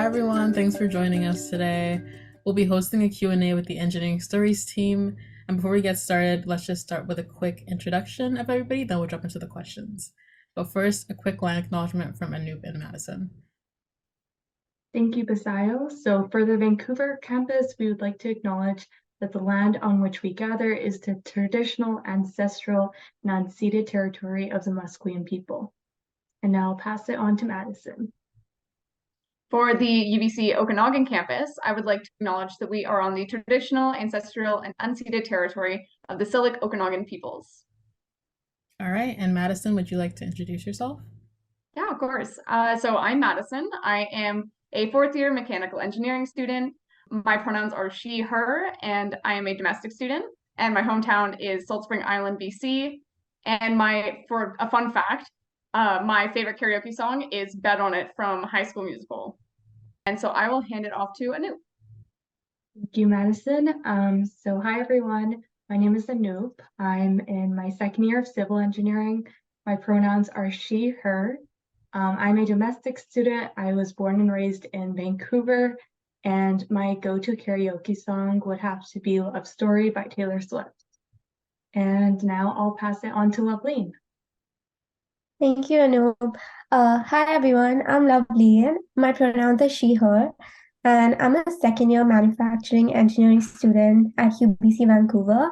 Hi everyone, thanks for joining us today. We'll be hosting a Q&A with the Engineering Stories team. And before we get started, let's just start with a quick introduction of everybody, then we'll jump into the questions. But first, a quick land acknowledgement from Anoop and Madison. Thank you, Basayo. So for the Vancouver campus, we would like to acknowledge that the land on which we gather is the traditional, ancestral, and unceded territory of the Musqueam people. And now I'll pass it on to Madison. For the UBC Okanagan campus, I would like to acknowledge that we are on the traditional, ancestral, and unceded territory of the Syilx Okanagan peoples. All right, and Madison, would you like to introduce yourself? Yeah, of course. So I'm Madison. I am a fourth-year mechanical engineering student. My pronouns are she, her, and I am a domestic student. And my hometown is Salt Spring Island, BC. And for a fun fact, my favorite karaoke song is Bet on It from High School Musical. And so I will hand it off to Anoop. Thank you, Madison. So hi, everyone. My name is Anoop. I'm in my second year of civil engineering. My pronouns are she, her. I'm a domestic student. I was born and raised in Vancouver, and my go-to karaoke song would have to be Love Story by Taylor Swift. And now I'll pass it on to Loveleen. Thank you, Anoop. Hi, everyone. I'm Loveleen. My pronouns are she, her, and I'm a second-year manufacturing engineering student at UBC Vancouver.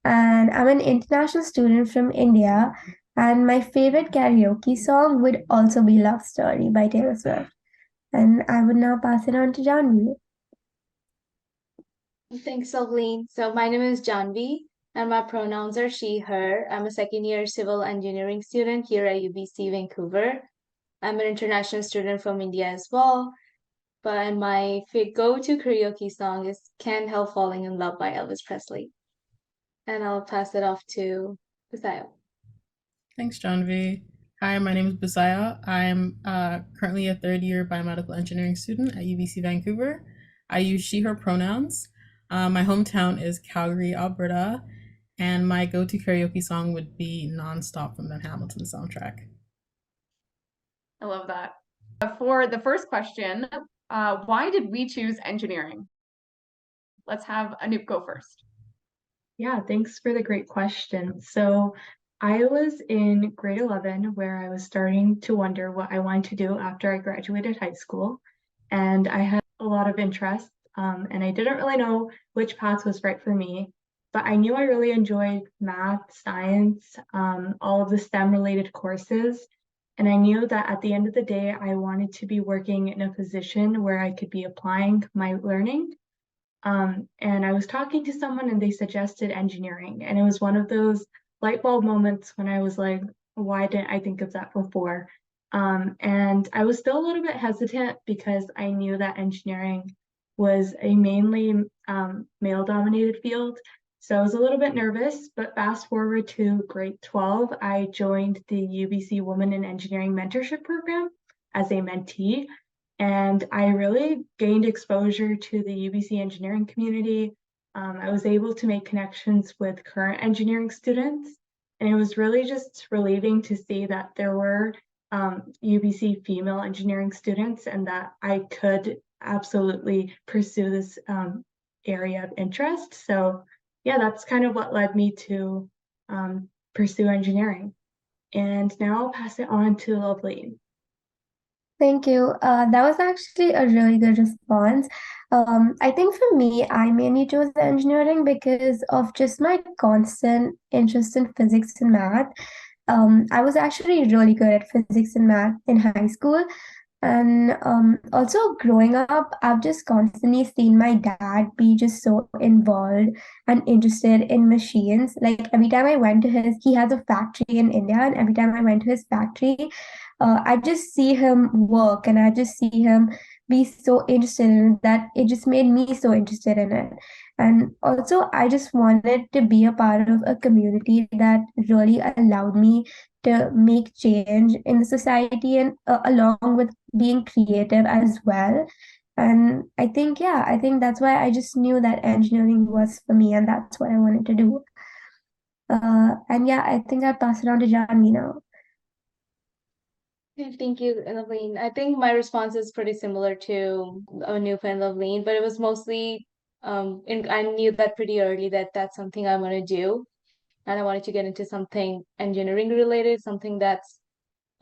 And I'm an international student from India. And my favorite karaoke song would also be Love Story by Taylor Swift. And I would now pass it on to Janvi. Thanks, Loveleen. So my name is Janvi, and my pronouns are she, her. I'm a second-year civil engineering student here at UBC Vancouver. I'm an international student from India as well. But my go-to karaoke song is Can't Help Falling in Love by Elvis Presley. And I'll pass it off to Basayo. Thanks, Janvi. Hi, my name is Basaya. I'm currently a third-year biomedical engineering student at UBC Vancouver. I use she, her pronouns. My hometown is Calgary, Alberta, and my go-to karaoke song would be Nonstop from the Hamilton soundtrack. I love that. For the first question, why did we choose engineering? Let's have Anoop go first. Yeah, thanks for the great question. So I was in grade 11 where I was starting to wonder what I wanted to do after I graduated high school. And I had a lot of interest, and I didn't really know which path was right for me. But I knew I really enjoyed math, science, all of the STEM-related courses. And I knew that at the end of the day, I wanted to be working in a position where I could be applying my learning. And I was talking to someone and they suggested engineering. And it was one of those light bulb moments when I was like, why didn't I think of that before? And I was still a little bit hesitant because I knew that engineering was a mainly male-dominated field. So I was a little bit nervous, but fast forward to grade 12, I joined the UBC Women in Engineering Mentorship Program as a mentee. And I really gained exposure to the UBC engineering community. I was able to make connections with current engineering students. And it was really just relieving to see that there were UBC female engineering students and that I could absolutely pursue this area of interest. So yeah, that's kind of what led me to pursue engineering. And now I'll pass it on to Loveleen. Thank you. That was actually a really good response. I think for me, I mainly chose the engineering because of just my constant interest in physics and math. I was actually really good at physics and math in high school. And also growing up, I've just constantly seen my dad be just so involved and interested in machines. Like every time I went to he has a factory in India, and every time I went to his factory, I just see him work and I just see him be so interested in it that it just made me so interested in it. And also, I just wanted to be a part of a community that really allowed me to make change in the society and along with being creative as well. And I think that's why I just knew that engineering was for me and that's what I wanted to do. And yeah, I think I'll pass it on to Janvi now. Okay, thank you, Levine. I think my response is pretty similar to Anup and Levine, but it was mostly and I knew that pretty early that that's something I want to do, and I wanted to get into something engineering related, something that's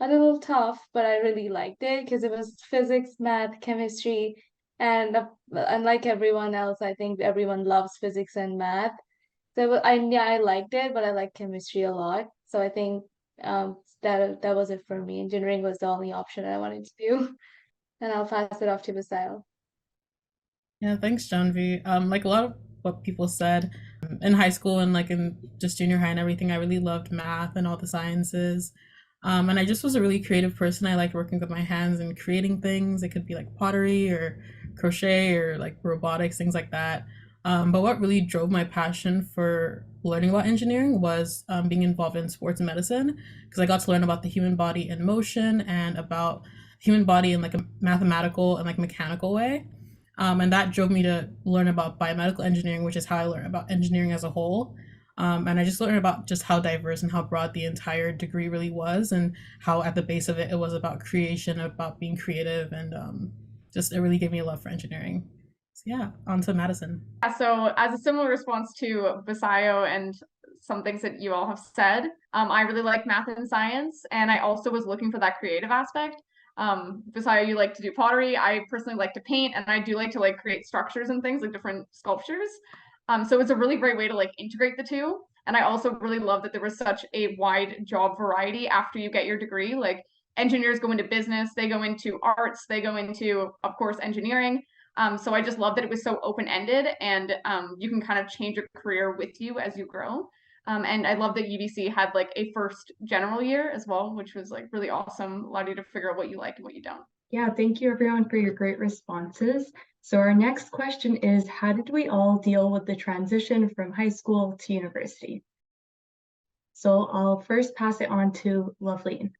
a little tough, but I really liked it because it was physics, math, chemistry, and unlike everyone else, I think everyone loves physics and math. So yeah, I liked it, but I like chemistry a lot. So I think that was it for me. Engineering was the only option I wanted to do. And I'll pass it off to Basil. Yeah, thanks, Janvi. Like a lot of what people said in high school and like in just junior high and everything, I really loved math and all the sciences. And I just was a really creative person. I liked working with my hands and creating things. It could be like pottery or crochet or like robotics, things like that. But what really drove my passion for learning about engineering was being involved in sports medicine because I got to learn about the human body in motion and about human body in like a mathematical and like mechanical way. And that drove me to learn about biomedical engineering, which is how I learned about engineering as a whole. And I just learned about just how diverse and how broad the entire degree really was, and how at the base of it, it was about creation, about being creative, and just it really gave me a love for engineering. So yeah, on to Madison. Yeah, so as a similar response to Basayo and some things that you all have said, I really like math and science, and I also was looking for that creative aspect. Basayo, you like to do pottery. I personally like to paint, and I do like to like create structures and things like different sculptures. So it's a really great way to like integrate the two. And I also really love that there was such a wide job variety after you get your degree. Like engineers go into business, they go into arts, they go into, of course, engineering. So I just love that it was so open-ended and you can kind of change your career with you as you grow. And I love that UBC had like a first general year as well, which was like really awesome. Allowed you to figure out what you like and what you don't. Yeah, thank you everyone for your great responses. So our next question is, how did we all deal with the transition from high school to university? So I'll first pass it on to Loveleen.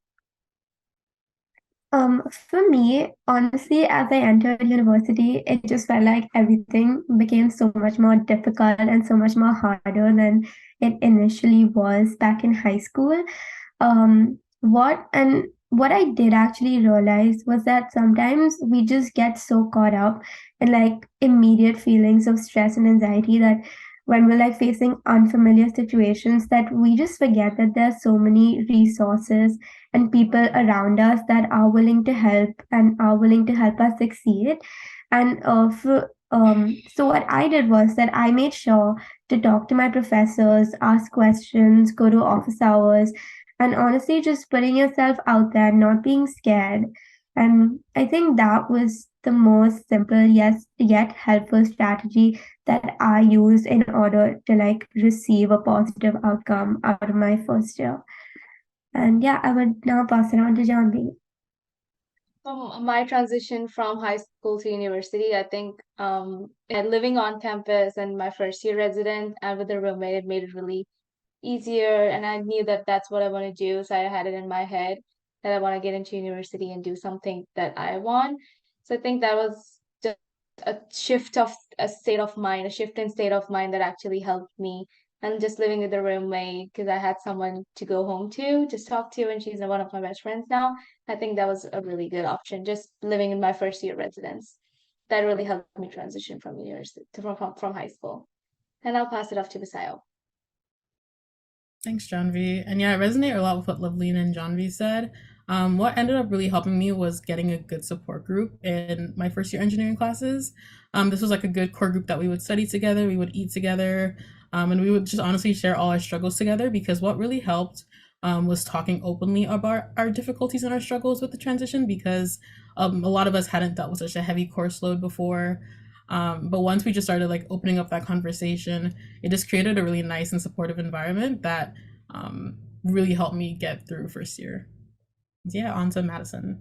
For me, honestly, as I entered university, it just felt like everything became so much more difficult and so much more harder than it initially was back in high school. What I did actually realize was that sometimes we just get so caught up in like immediate feelings of stress and anxiety that when we're like facing unfamiliar situations that we just forget that there's so many resources and people around us that are willing to help and are willing to help us succeed. So what I did was that I made sure to talk to my professors, ask questions, go to office hours, and honestly just putting yourself out there, not being scared. And I think that was the most simple yes yet helpful strategy that I used in order to like receive a positive outcome out of my first year. And yeah, I would now pass it on to John B. My transition from high school to university, I think living on campus and my first year resident and with a roommate, it made it really easier. And I knew that that's what I want to do. So I had it in my head that I want to get into university and do something that I want. So I think that was just a shift of a state of mind, a shift in state of mind that actually helped me. And just living with a roommate because I had someone to go home to, just talk to, and she's one of my best friends now. I think that was a really good option. Just living in my first year residence, that really helped me transition from university to from high school. And I'll pass it off to Basayo. Thanks, John V. And yeah, I resonate a lot with what Loveleen and John V said. What ended up really helping me was getting a good support group in my first year engineering classes. This was like a good core group that we would study together, we would eat together, and we would just honestly share all our struggles together because what really helped was talking openly about our difficulties and our struggles with the transition because a lot of us hadn't dealt with such a heavy course load before. But once we just started like opening up that conversation, it just created a really nice and supportive environment that really helped me get through first year. Yeah, on to Madison.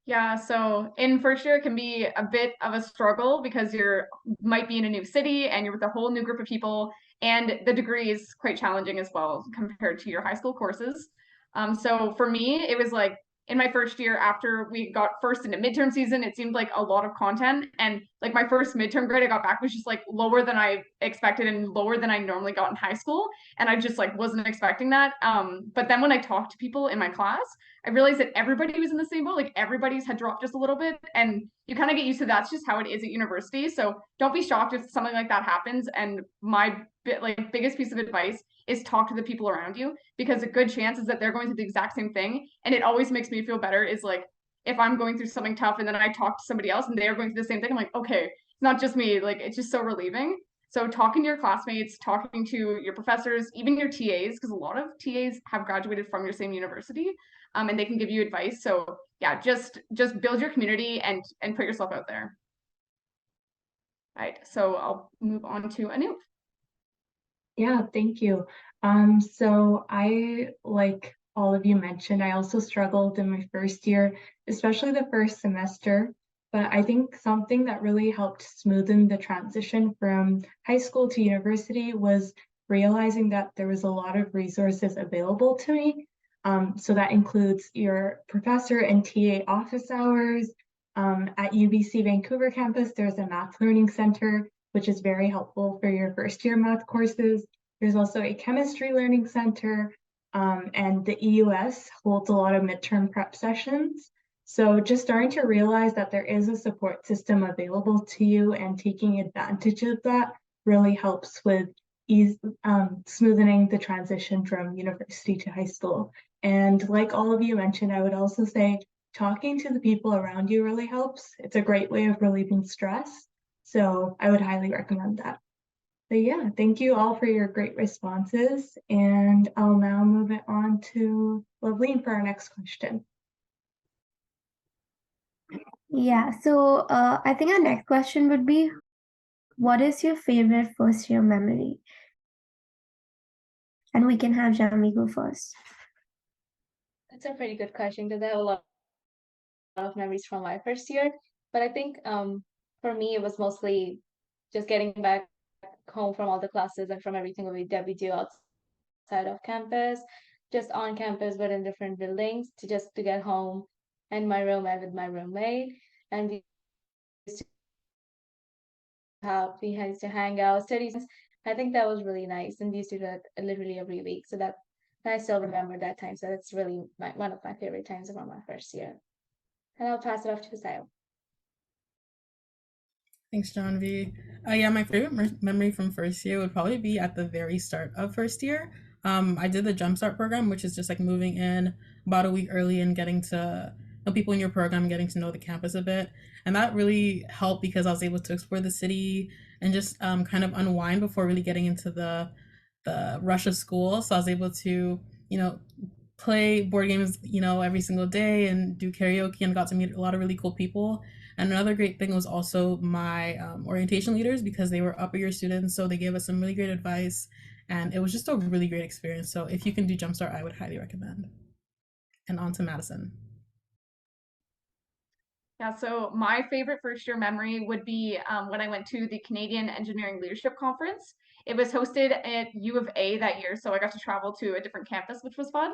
Yeah, so in first year it can be a bit of a struggle because you're might be in a new city and you're with a whole new group of people, and the degree is quite challenging as well compared to your high school courses. So for me, it was like in my first year, after we got first into midterm season, it seemed like a lot of content. And like my first midterm grade I got back was just like lower than I expected and lower than I normally got in high school. And I just like wasn't expecting that. But then when I talked to people in my class, I realized that everybody was in the same boat. Like everybody's had dropped just a little bit. And you kind of get used to that's just how it is at university. So don't be shocked if something like that happens. And my biggest piece of advice is talk to the people around you, because a good chance is that they're going through the exact same thing. And it always makes me feel better is like, if I'm going through something tough and then I talk to somebody else and they're going through the same thing, I'm like, okay, it's not just me. Like, it's just so relieving. So talking to your classmates, talking to your professors, even your TAs, because a lot of TAs have graduated from your same university, and they can give you advice. So yeah, just build your community and put yourself out there. All right, so I'll move on to Anoop. Yeah, thank you. So I, like all of you mentioned, I also struggled in my first year, especially the first semester. But I think something that really helped smoothen the transition from high school to university was realizing that there was a lot of resources available to me. So that includes your professor and TA office hours. At UBC Vancouver campus, there's a math learning center, which is very helpful for your first year math courses. There's also a chemistry learning center, and the EUS holds a lot of midterm prep sessions. So just starting to realize that there is a support system available to you and taking advantage of that really helps with smoothing the transition from university to high school. And like all of you mentioned, I would also say talking to the people around you really helps. It's a great way of relieving stress. So I would highly recommend that. But yeah, thank you all for your great responses. And I'll now move it on to Loveleen for our next question. Yeah, so I think our next question would be, what is your favorite first year memory? And we can have Jamie go first. That's a pretty good question because I have a lot of memories from my first year. But I think for me, it was mostly just getting back home from all the classes and from everything that we do outside of campus, just on campus, but in different buildings, to get home and my room and with my roommate. And we used to hang out, study. I think that was really nice, and we used to do that literally every week. So that I still remember that time. So that's really one of my favorite times about my first year. And I'll pass it off to Sayo. Thanks, John V. Yeah, my favorite memory from first year would probably be at the very start of first year. I did the Jumpstart program, which is just like moving in about a week early and getting to know people in your program, getting to know the campus a bit. And that really helped because I was able to explore the city and just kind of unwind before really getting into the rush of school. So I was able to, play board games, every single day and do karaoke and got to meet a lot of really cool people. And another great thing was also my orientation leaders, because they were upper year students. So they gave us some really great advice and it was just a really great experience. So if you can do Jumpstart, I would highly recommend. And on to Madison. Yeah, so my favorite first year memory would be when I went to the Canadian Engineering Leadership Conference. It was hosted at U of A that year, so I got to travel to a different campus, which was fun.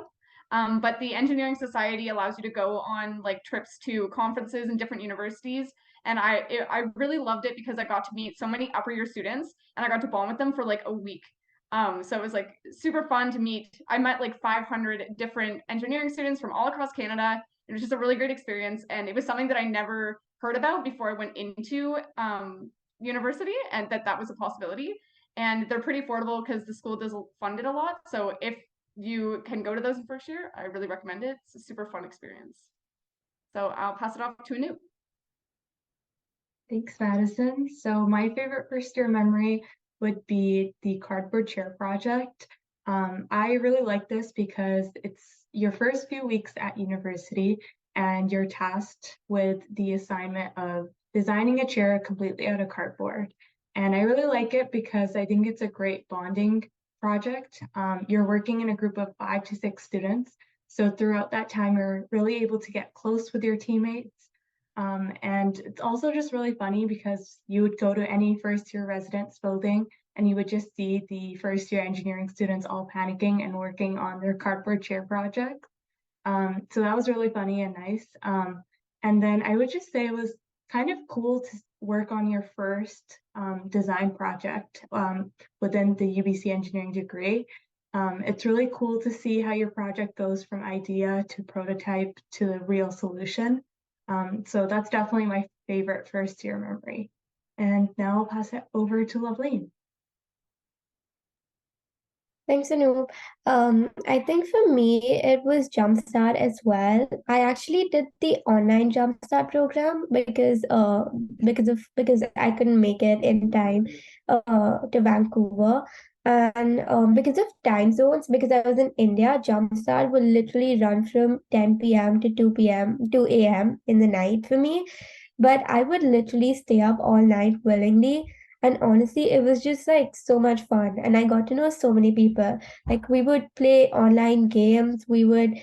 But the Engineering Society allows you to go on like trips to conferences in different universities. And I really loved it because I got to meet so many upper year students and I got to bond with them for like a week. So it was like super fun to meet. I met like 500 different engineering students from all across Canada. It was just a really great experience. And it was something that I never heard about before I went into university, and that was a possibility. And they're pretty affordable because the school does fund it a lot. So if you can go to those in first year, I really recommend it. It's a super fun experience. So I'll pass it off to Anu. Thanks, Madison. So my favorite first year memory would be the cardboard chair project. I really like this because it's your first few weeks at university and you're tasked with the assignment of designing a chair completely out of cardboard. And I really like it because I think it's a great bonding project. You're working in a group of 5 to 6 students. So throughout that time, you're really able to get close with your teammates. And it's also just really funny because you would go to any first year residence building and you would just see the first year engineering students all panicking and working on their cardboard chair project. So that was really funny and nice. And then I would just say it was kind of cool to work on your first design project within the UBC engineering degree. It's really cool to see how your project goes from idea to prototype to a real solution. So that's definitely my favorite first year memory. And now I'll pass it over to Loveleen. Thanks, Anoop. I think for me, it was Jumpstart as well. I actually did the online Jumpstart program because I couldn't make it in time to Vancouver. And because of time zones, because I was in India, Jumpstart would literally run from 10 p.m. to 2 p.m., 2 a.m. in the night for me. But I would literally stay up all night willingly, and honestly, it was just like so much fun. And I got to know so many people. Like we would play online games, we would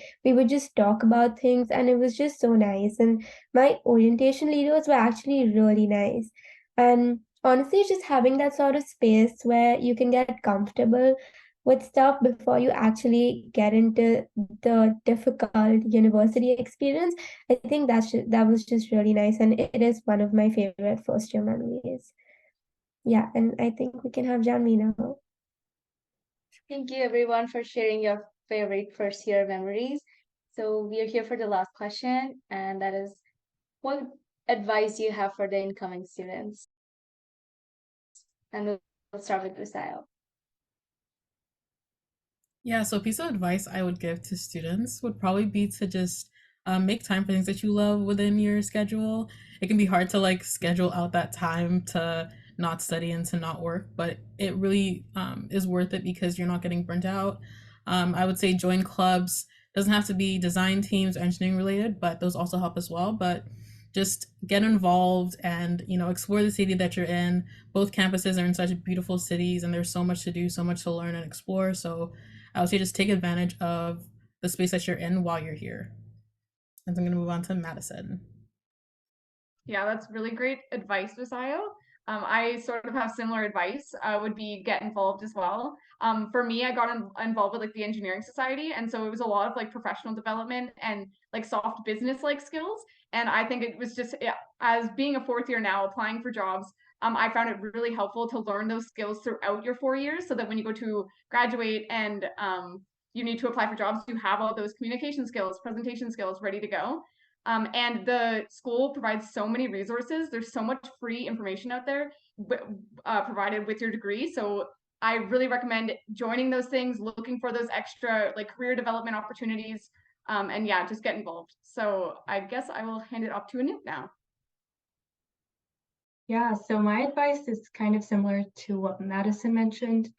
just talk about things, and it was just so nice. And my orientation leaders were actually really nice. And honestly, just having that sort of space where you can get comfortable with stuff before you actually get into the difficult university experience, I think that was just really nice, and it is one of my favorite first year memories. Yeah, and I think we can have Janvi now. Thank you everyone for sharing your favorite first year memories. So we are here for the last question, and that is, what advice do you have for the incoming students? And we'll start with Lusail. Yeah, so a piece of advice I would give to students would probably be to just make time for things that you love within your schedule. It can be hard to like schedule out that time to not study and to not work, but it really is worth it because you're not getting burnt out. I would say join clubs. Doesn't have to be design teams or engineering related, but those also help as well. But just get involved and explore the city that you're in. Both campuses are in such beautiful cities, and there's so much to do, so much to learn and explore. So I would say just take advantage of the space that you're in while you're here. And so I'm going to move on to Madison. Yeah, that's really great advice, Visayo. I sort of have similar advice, would be get involved as well. For me, I got involved with like the engineering society, and so it was a lot of like professional development and like soft business like skills. And I think it was just, yeah, as being a fourth year now, applying for jobs, I found it really helpful to learn those skills throughout your 4 years, so that when you go to graduate and you need to apply for jobs, you have all those communication skills, presentation skills ready to go. And the school provides so many resources. There's so much free information out there provided with your degree. So I really recommend joining those things, looking for those extra like career development opportunities, and yeah, just get involved. So I guess I will hand it off to Anoop now. Yeah, so my advice is kind of similar to what Madison mentioned.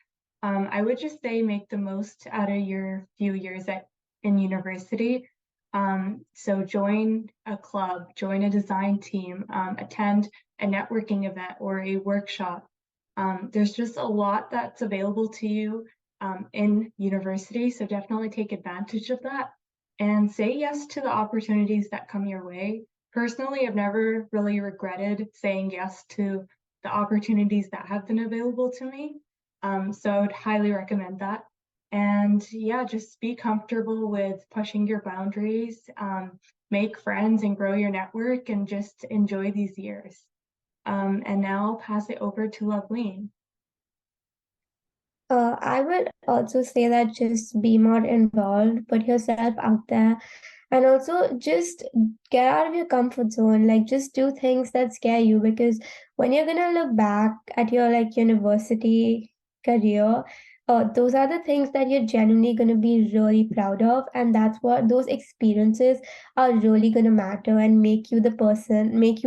I would just say make the most out of your few years in university. So join a club, join a design team, attend a networking event or a workshop. There's just a lot that's available to you in university, so definitely take advantage of that and say yes to the opportunities that come your way. Personally, I've never really regretted saying yes to the opportunities that have been available to me. So I would highly recommend that. And yeah, just be comfortable with pushing your boundaries, make friends and grow your network, and just enjoy these years. And now I'll pass it over to Loveleen. I would also say that just be more involved, put yourself out there, and also just get out of your comfort zone. Like, just do things that scare you, because when you're gonna look back at your like university career, those are the things that you're genuinely gonna be really proud of, and that's what those experiences are really gonna matter and make you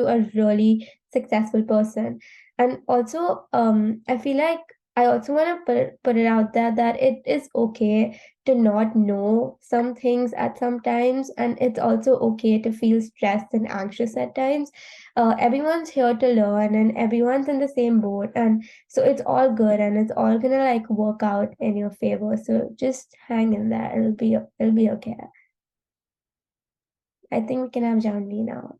a really successful person. And also, I feel like I also want to put it out there that it is okay to not know some things at some times, and it's also okay to feel stressed and anxious at times. Everyone's here to learn, and everyone's in the same boat, and so it's all good, and it's all gonna like work out in your favor. So just hang in there. It'll be okay. I think we can have Janvi now.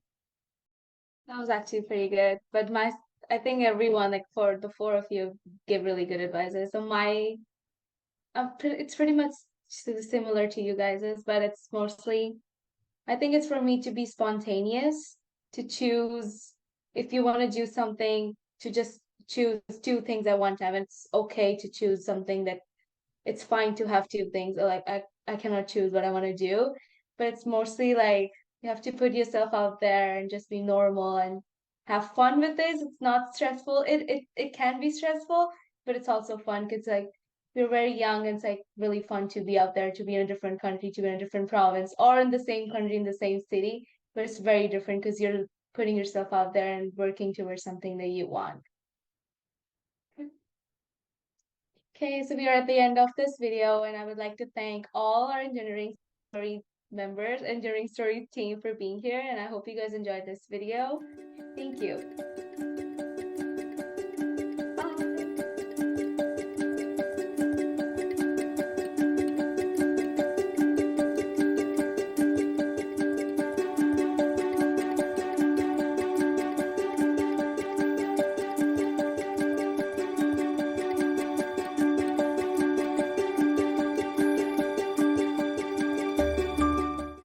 That was actually pretty good. But I think everyone, like for the four of you, give really good advice. So it's pretty much similar to you guys's, but it's mostly, I think it's for me to be spontaneous, to choose if you want to do something, to just choose two things at one time. It's okay to choose something that it's fine to have two things. Or like I cannot choose what I want to do, but it's mostly like you have to put yourself out there and just be normal and have fun with this. It's not stressful. It can be stressful, but it's also fun because like we're very young and it's like really fun to be out there, to be in a different country, to be in a different province, or in the same country, in the same city, but it's very different because you're putting yourself out there and working towards something that you want. Okay, so we are at the end of this video, and I would like to thank all our engineering story members, engineering story team for being here, and I hope you guys enjoyed this video. Thank you.